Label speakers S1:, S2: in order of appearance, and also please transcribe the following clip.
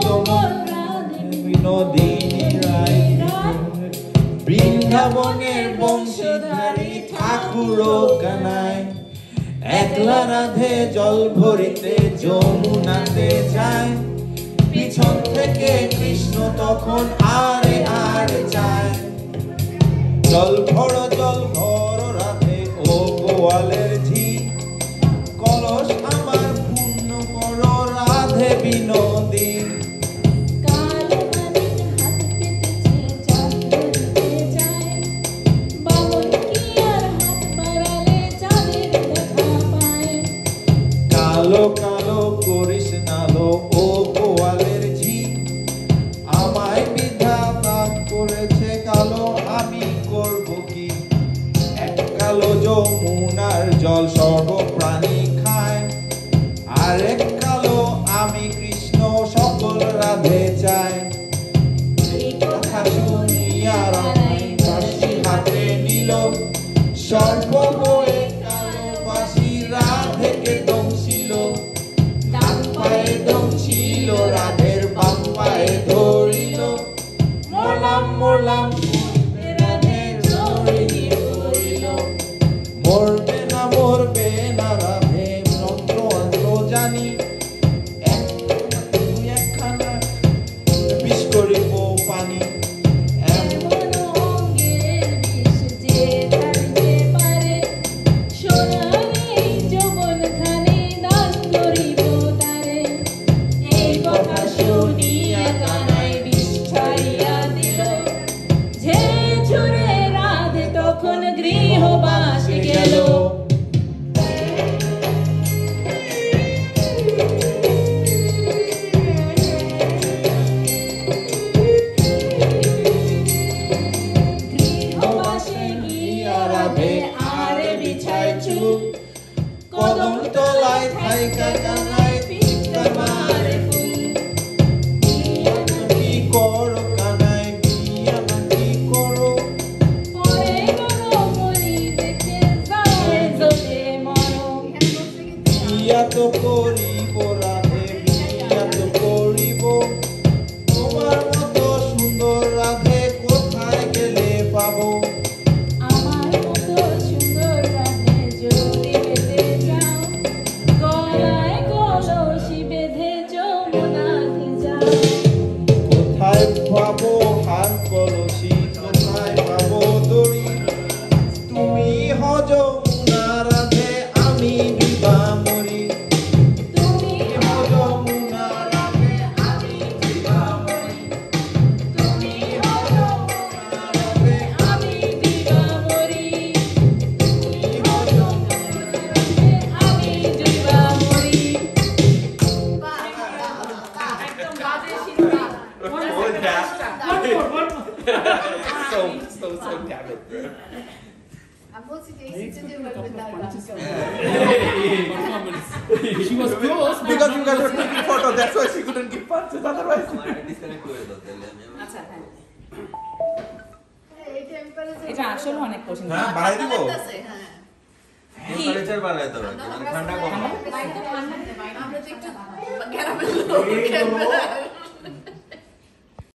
S1: কোমল বিনোদিনী রায় বৃন্দাবনের বংশধারী ঠাকুর কানাই একলা রাধে জল ভরিতে যমুনাতে যায় পিছন থেকে কৃষ্ণ তখন আরে আরে চায় জল ভর রাধে ও গোয়ালের ঝি কলস আমার পূর্ণ করো রাধে বিনোদী কালো কালো করিস নালো ও গোয়ালের ঝি আমায় বিধাতা করেছে কালো আমি করব কি এক কালো যমুনার জল সর্ব প্রাণী খায় আর এক কালো আমি কৃষ্ণ সকল রাধে চাই এই কথা শুনিয়া রাধাই বাঁশি হাতে নিল সর্ব হয়ে কালো বাঁশি রাধেকে দংশিল ডান পায়ে দংশিল রাধের বাম পায়ে ধরিল মোলাম মোলাম রাধে ধরিনি ধরিল মরবে না রাধে মন্ত্র অন্ত্র জানি একখানা বিষ করিব পানি গৃহবাসে গেল গৃহবাসে গিয়া রাধে আরে বিছায় চুপ কদম তলায় থাইকা কানায় পিঠা মারে ফুল বিয়া নাকি করো কানায় বিয়া নাকি করো বিয়া তো করিব রাধে বিয়া তো করিব তোমার মতো সুন্দর রাধে কোথায় গেলে পাবো
S2: আমার মতো সুন্দর রাধে যদি পেতে যাও গলায় কলসি বেঁধে যমুনাতে যাও
S1: কোথায় পাবো হার কলসি কোথায় পাবো দড়ি তুমি হও যমুনা রাধে আমি বিভা মরি তুমি হও যমুনা রাধে আমি বিভা মরি তুমি হও যমুনা রাধে
S2: আমি বিভা মরি
S1: তুমি হও যমুনা রাধে
S2: আমি বিভা মরি
S3: একদম বাজে শিল্পী
S4: So damn it, bro.
S3: I'm also tasting to do it with that
S5: She was close, but
S1: because you guys were taking photo that's why she couldn't give punches otherwise
S2: আচ্ছা হ্যাঁ
S3: এই টেম্পারেচার
S2: এটা আসলে অনেক কঠিন
S1: হ্যাঁ বাড়াই দিব
S3: হ্যাঁ
S4: টেম্পারেচার বাড়ায় তো ঠান্ডা কম
S3: আমরা তো একটু গ্যারামেল